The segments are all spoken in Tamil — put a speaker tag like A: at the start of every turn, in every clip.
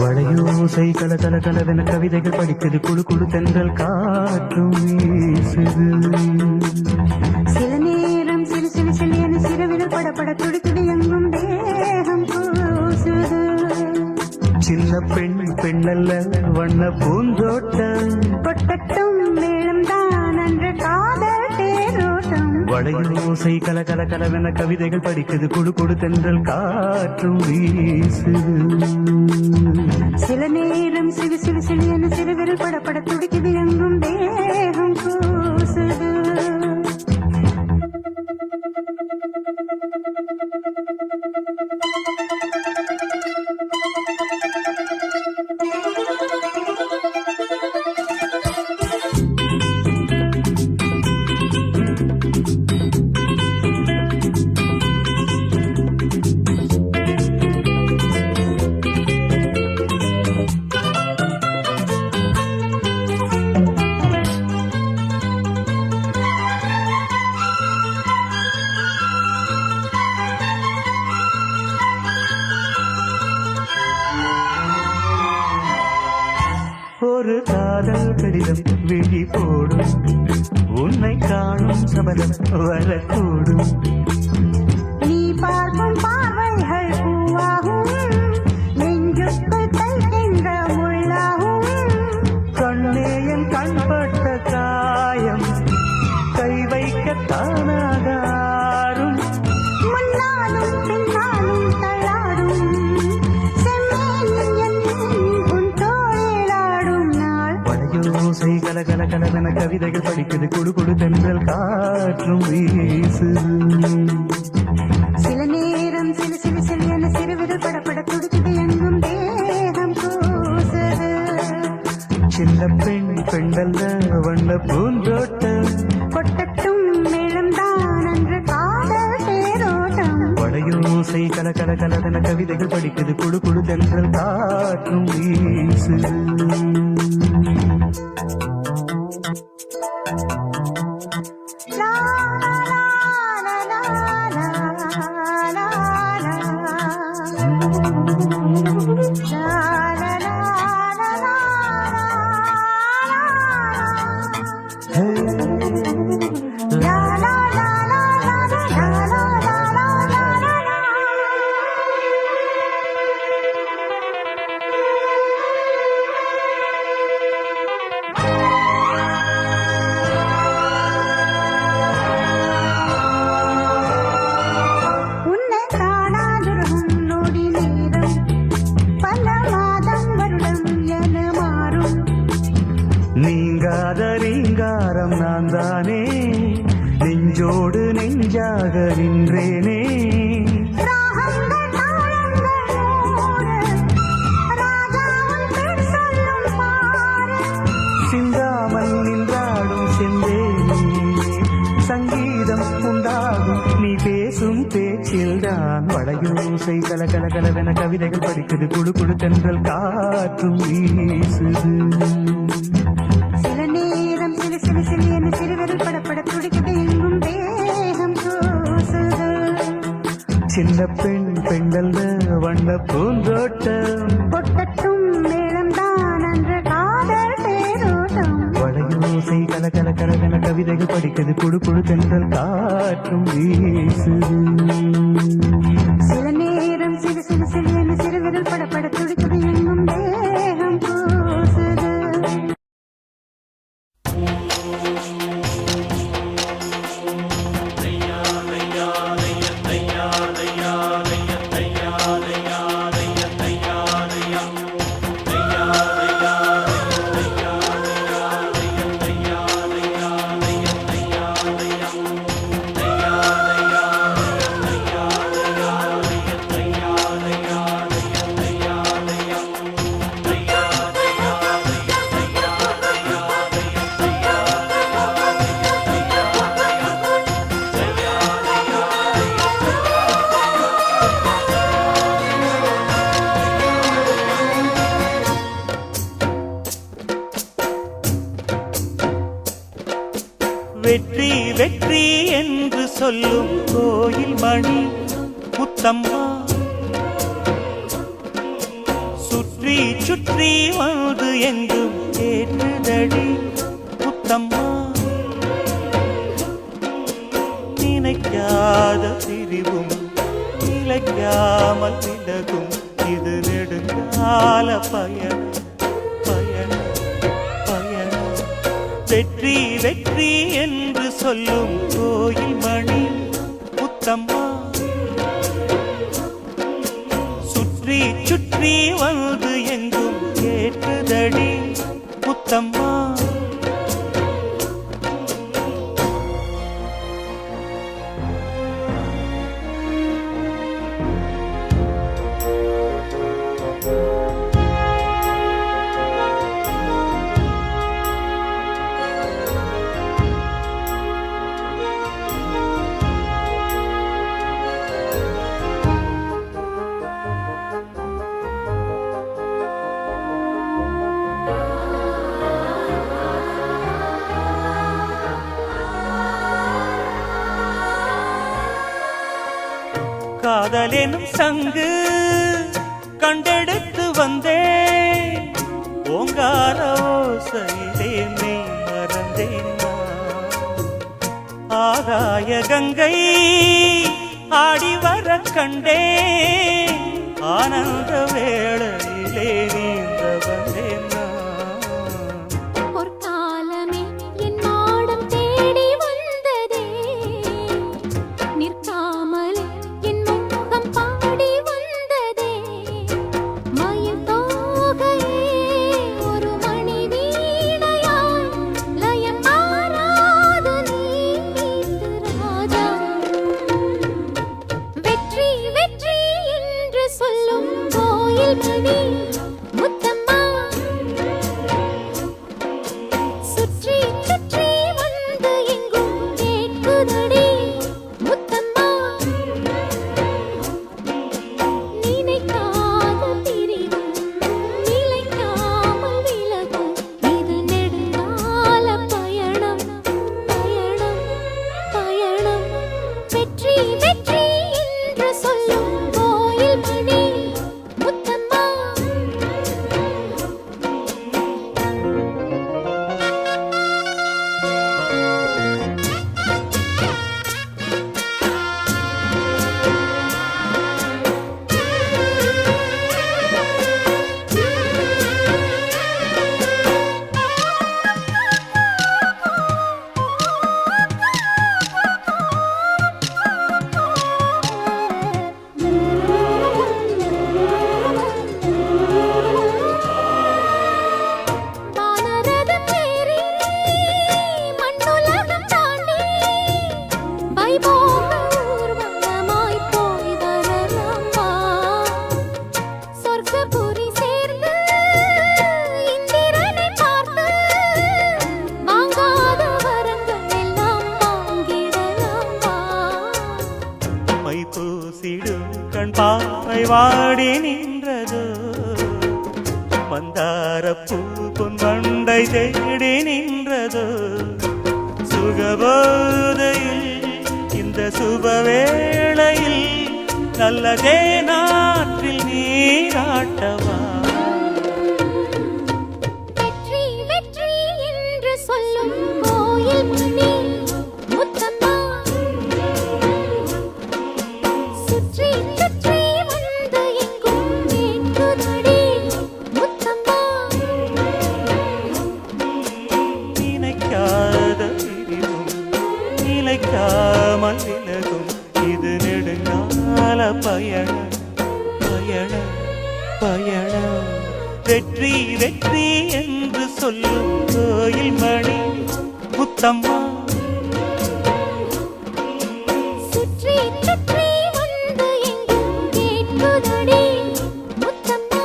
A: வளையோசை கல கல கலவென கவிதைகள் படிக்குது குழு குழு தென்றல் காற்றும் வீசுது.
B: சில நேரம் சிறு சிறு சிறு என சிறுவிரல் படப்பட துடிக்குது எங்கும் தேகம் கூசுது.
A: சின்ன பெண் பெண்ணல்ல வண்ண பூந்தோட்டம்
B: கொட்டட்டும் மேளம் தான் அன்று காதல் தேரோட்டம்.
A: வளையோசை கல கல கலவென கவிதைகள் படிக்குது குழு குழு தென்றல் காற்றும் வீசுது.
B: சில நேரம் சிறு சிறு சிறு என சிறுவிரல் படப்பட துடிக்குது எங்கும் தேகம் கூசுது.
A: ஒரு காதல் கடிதம் விழி போடும் உன்னை காணும் சபதம் வரக்கூடும்.
B: நீ பார்க்கும் பார்வைகள் பூவாகும் நெஞ்சுக்குள் தைக்கின்ற முள்ளாகும்.
A: கண்ணே என் கண்பட்ட காயம் கை வைக்க தானாகாரும்.
B: முன்னாலும் பின்னாலும் தள்ளாடும் செம்மேன் உன் தோளிலாடும் நாள்.
A: வளையோசை கல கல கலவென கவிதைகள் படிக்குது குழு குழு தென்றல் காற்றும் வீசுது.
B: சில நேரம் சிறு சிறு சிறு என சிறுவிரல் படப்பட துடிக்குது எங்கும் தேகம் கூசுது.
A: சின்ன பெண் பெண்டல்ல வண்ண பூந்தோட்டம்
B: கொட்டட்டும் மேளம் தான் அன்று காதல் தேரோட்டம்.
A: வளையோசை கல கல கலவென கவிதைகள் படிக்குது குழு குழு தென்றல் காற்றும் வீசுது.
B: லா லா லா லா லா லா லா லா. லா லா லா லா
A: ஹே,
B: லா லா லா லா லா லா லா லா லா லா. உன்னை காணாதிருக்கும் நொடி நேரம் பல மாதம் வருடம் என மாறும்.
A: நீங்காத ரீங்காரம் நான் தானே நெஞ்சோடு நெஞ்சாக நின்றேனே.
B: ராகங்கள் தாளங்கள் நூறு ராஜாவும் பேர் சொல்லும் பாரு.
A: சிந்தாமல் நின்றாடும் செந்தேனே சங்கீதம் உண்டாகும் நீ பேசும் பேச்சில்தான். வளையோசை கல கல கலவென கவிதைகள் படிக்குது குழு குழு தென்றல் காற்றும் வீசுது.
B: சில நேரம் சிறு சிறு சிறு என சிறுவிரல் படப்பட துடிக்குது எங்கும் தேகம் கூசுது.
A: சின்ன பெண் பெண்டல்ல வண்ண பூந்தோட்டம்
B: கொட்டட்டும் மேளம் தான் அன்று காதல் தேரோட்டம்.
A: வளையோசை கல கல கலவென கவிதைகள் படிக்குது குழு குழு தென்றல் காற்றும் வீசுது.
B: சில நேரம் சிறு சிறு சிறு என சிறுவிரல் படப்பட துடிக்குது எங்கும் தேகம் கூசுது.
A: வெற்றி வெற்றி என்று சொல்லும் கோயில் மணி முத்தம்மா சுற்றி சுற்றி வந்து எங்கும் கேட்டுதடி முத்தம்மா. நினைக்காத பிரிவும் நிலைக்காமல் விலகும் இது நெடுங்கால பயணம் பயணம் பயணம். வெற்றி வெற்றி என்று சொல்லும் கோயில் மணி முத்தம்மா. சுற்றி சுற்றி வந்து எங்கும் கேட்டுதடி முத்தம்மா. காதலெனும் சங்கு கண்டெடுத்து வந்தேன் ஓங்கார ஓசையிலே நீ மறந்தேன். ஆகாய கங்கை ஆடி வர கண்டேன் ஆனந்த வேளையிலே நீந்த வந்தேன். வாடி நின்றது மந்தாரப்பூ பொன் வண்டை தேடி நின்றது. சுகபோதையில் இந்த சுபவேளையில் நல்லதே நாற்றில் நீராட்டவா.
C: வெற்றி வெற்றி என்று சொல்லும் கோயில் மணி முத்தம்மா. சுற்றி சுற்றி வந்து எங்கும் கேட்குதடி முத்தம்மா.
A: நினைக்காத பிரிவும் நிலைக்காமல் விலகும் இது நெடுங்கால பயணம் பயணம் பயணம். வெற்றி வெற்றி என்று சொல்லும் கோயில் மணி முத்தம்மா.
C: சுற்றி சுற்றி வந்து எங்கும் கேட்குதடி முத்தம்மா.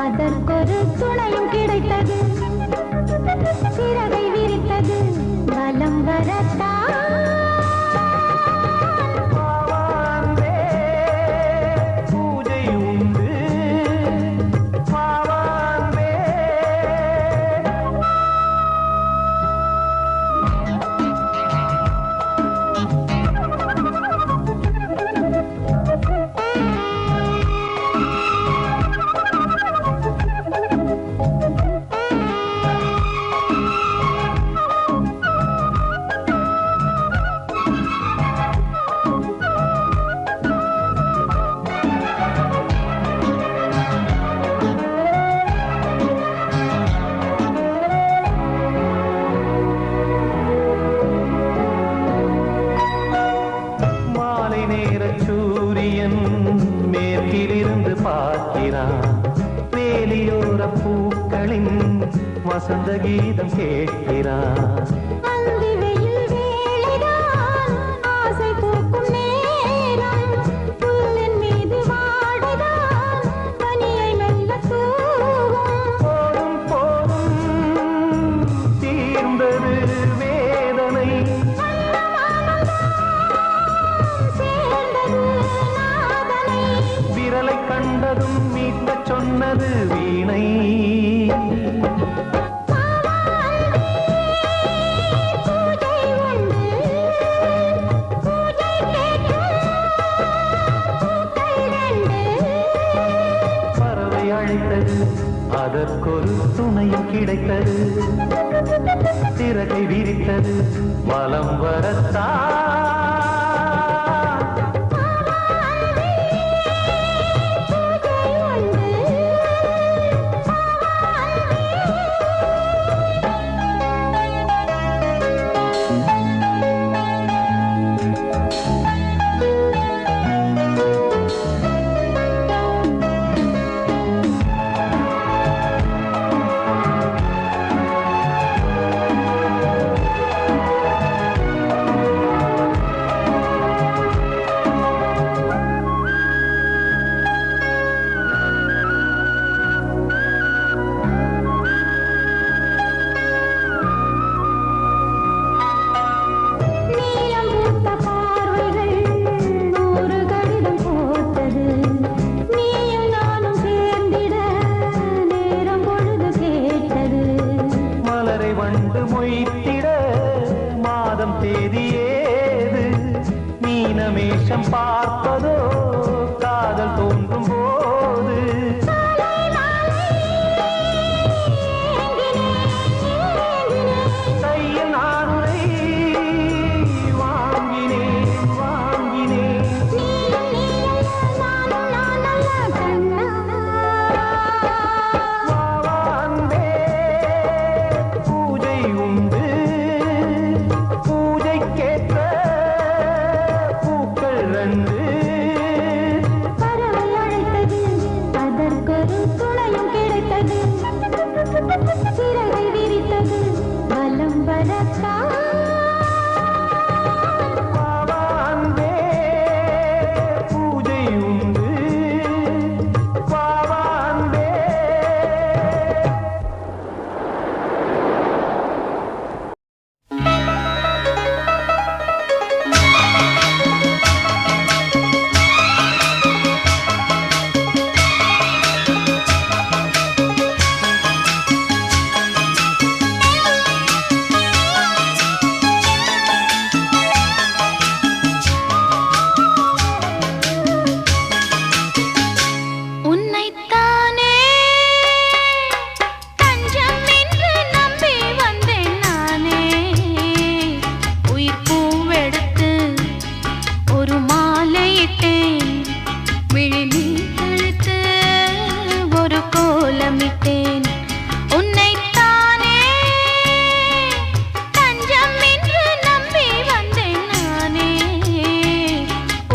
B: அதற்கொரு துணையும் கிடைத்தது சிறகை விரித்தது வலம் வரத்தான்
A: பாவாந்தே பூஜை உண்டு பாவாந்தே மாலை நேர சூரியன் மேற்கிலிருந்து பார்க்கிறான் வேலியோர பூக்களின் வசந்த கீதம் கேட்கிறான்
B: அந்தி வெயில் வேளைதான் ஆசை பூக்கும் நேரம் புல்லின் மீது வாடைதான் பனியை மெல்ல தூவும்
A: போதும் போதும் தீர்ந்தது வேதனை
B: சேர்ந்தது நாதனை
A: விரலை கண்டதும் மீட்டச் சொன்னது வீணை
B: பூஜை உண்டு பூஜை கேட்கும் பூக்கள் ரெண்டு
A: பறவை அழைத்தது அதற்கொரு துணையும் கிடைத்தது சிறகை விரித்தது வலம் வரத்தான்
B: நீலம் பூத்த பார்வைகள் நூறு கடிதம் போட்டது நீயும் நானும் சேர்ந்திட நேரம் பொழுது கேட்டது
A: மலரை வண்டு மொய்த்திட மாதம் தேதி ஏது மீனமேஷம் பார்ப்பதோ காதல் தோன்றும் போது கையில் நானுரை வாங்கினேன் வாங்கினேன் வாவாந்தே பூஜை உண்டு பூஜைக்கேற்ற பூக்கள் ரெண்டு
B: பறவை அழைத்தது அதற்கொரு துணையும் கிடைத்தது சிறகை விரித்தது வலம் வரத்தான்
A: வாவாந்தே பூஜை உண்டு வாவாந்தே
C: உன்னைத்தானே தஞ்சம் என்று நம்பி வந்தேன் நானே உயிர் பூவெடுத்து ஒரு மாலையிட்டேன் விழிநீர் தெளித்து ஒரு கோலமிட்டேன் உன்னைத்தானே தஞ்சம் என்று நம்பி வந்தேன் நானே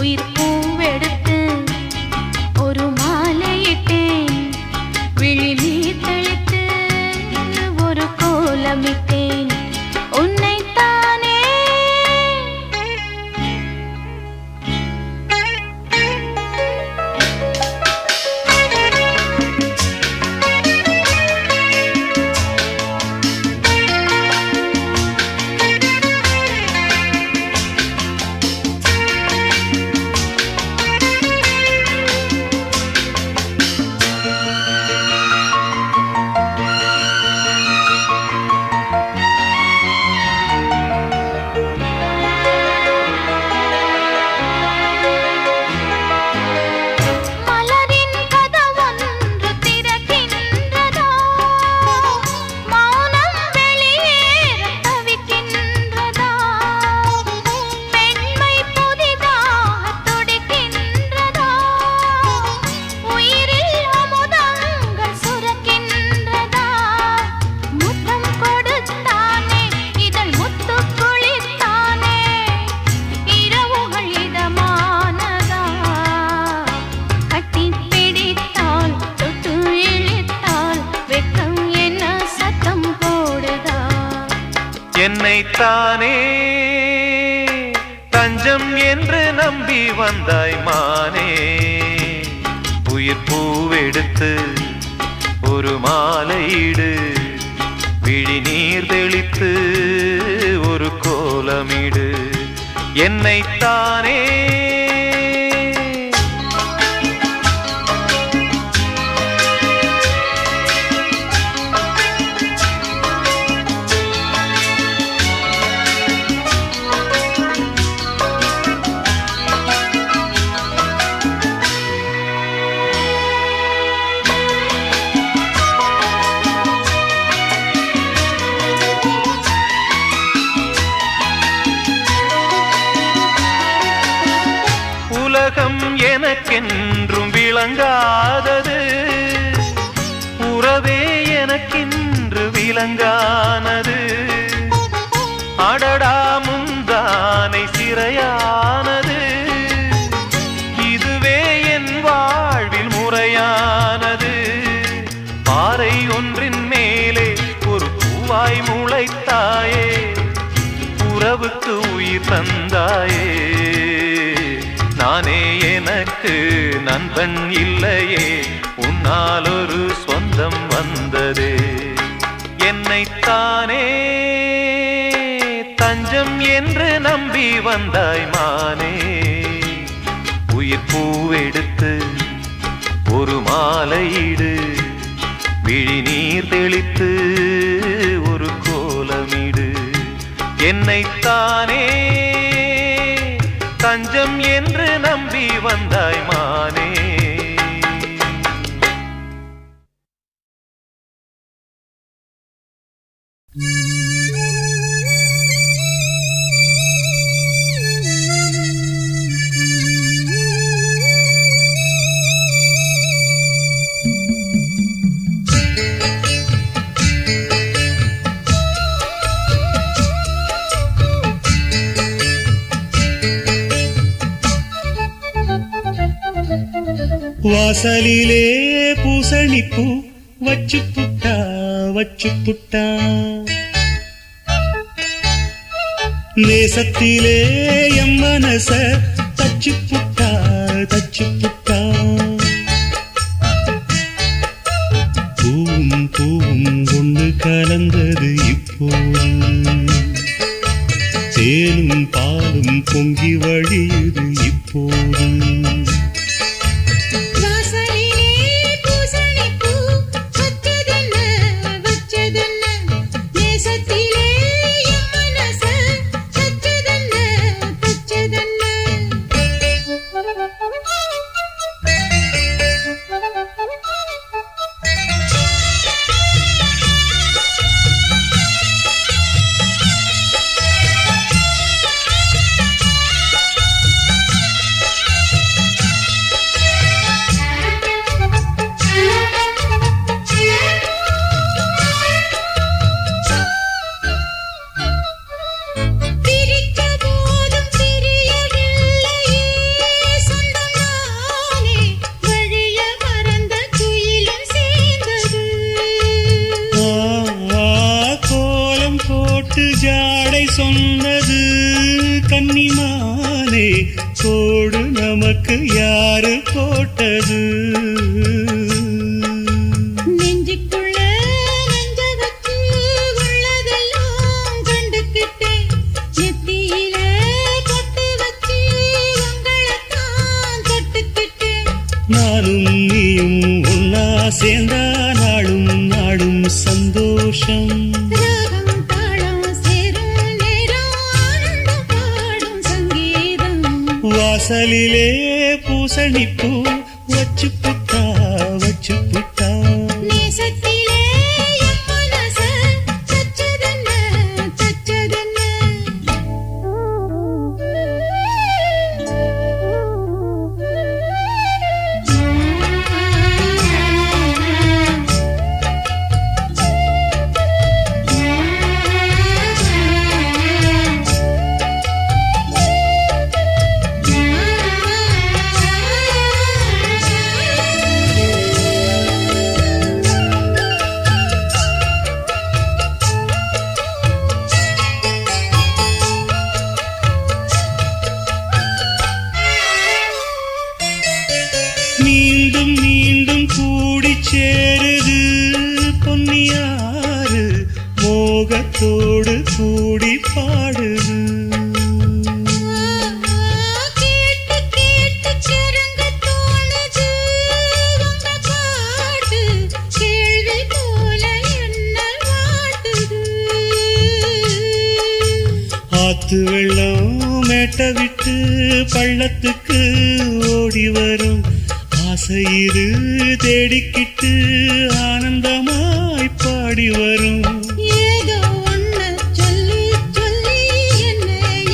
C: உயிர் பூவெடுத்து ஒரு மாலையிட்டேன் விழிநீர் தெளித்து ஒரு கோலமிட்டேன் உன்னைத்தானே
D: என்னைத்தானே தஞ்சம் என்று நம்பி வந்தாய் மானே உயிர் பூவெடுத்து ஒரு மாலையிடு விழி நீர் தெளித்து ஒரு கோலமிடு என்னைத்தானே உலகம் எனக்கென்றும் விளங்காதது உறவே எனக்கென்று விளங்கானது அடடா முந்தானை சிறையானது இதுவே என் வாழ்வில் முறையானது பாறை ஒன்றின் மேலே ஒரு பூவாய் முளைத்தாயே உறவுக்கு உயிர் தந்தாயே நானே எனக்கு நண்பன் இல்லையே உன்னால் ஒரு சொந்தம் வந்ததே என்னைத்தானே தஞ்சம் என்று நம்பி வந்தாய் மானே உயிர் பூவெடுத்து ஒரு மாலையிடு விழி நீர் தெளித்து ஒரு கோலமிடு என்னைத்தானே தஞ்சம் என்று நம்பி வந்தாய் மானே
A: வாசலிலே பூசணிப்பூ வச்சு புட்டா நேசத்திலே எம் மனச தச்சு புட்டா பூவும் ஒண்ணு கலந்தது இப்போது தேனும் பாலும் பொங்கி வழியுது இப்போது ஜாடை சொன்னது கன்னிமானே கோடு நமக்கு யாரு போட்டது
C: நெஞ்சுக்குள்ள நெஞ்ச வச்சு உள்ளதெல்லாம் கண்டுக்கிட்டேன் நெத்தியில பொட்டு வச்சு உங்களைத்தான் தொட்டுக்கிட்டேன்
A: நானும் நீயும் ஒன்னா சேர்ந்தா நாடும் நாடும் சந்தோஷம் வாசலிலே பூசணிப்பூ வச்சு புட்டா
C: நேசத்திலே என் மனச தச்சதென்ன
A: காத்தோடு கூடி பாடுது.
C: கேட்டு கேட்டு கிறங்க தோணுது உங்க பாட்டு கேள்வி போல என்ன வாட்டுது.
A: ஆத்து வெள்ளம் மேட்ட விட்டு பள்ளத்துக்கு ஓடி வரும். ஆசையிரு தேடிக்கிட்டு ஆனந்தமாய் பாடி வரும்.
C: ஏதோ ஒண்ணு சொல்லி சொல்லி என்ன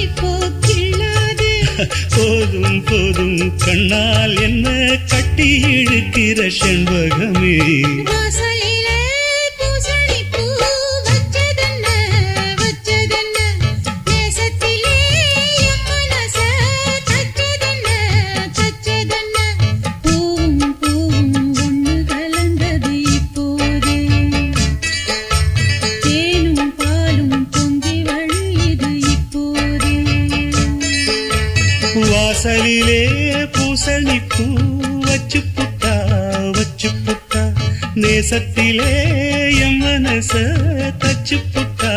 C: இப்போ கிள்ளாது.
A: போதும் போதும் கண்ணால் என்ன கட்டி இழுக்கிற செண்பகமே.
C: வாசலிலே பூசணி பூ வச்சதென்ன வச்சதென்ன நேசத்திலே என் மனச தச்சதென்ன தச்சதென்ன. பூவும் பூவும் ஒண்ணு கலந்தது இப்போதே. தேனும் பாலும் பொங்கி வழியுது இப்போதே.
A: வாசலிலே பூசணி பூ வச்சு புட்டா நேசத்திலே என் மனச தச்சு புட்டா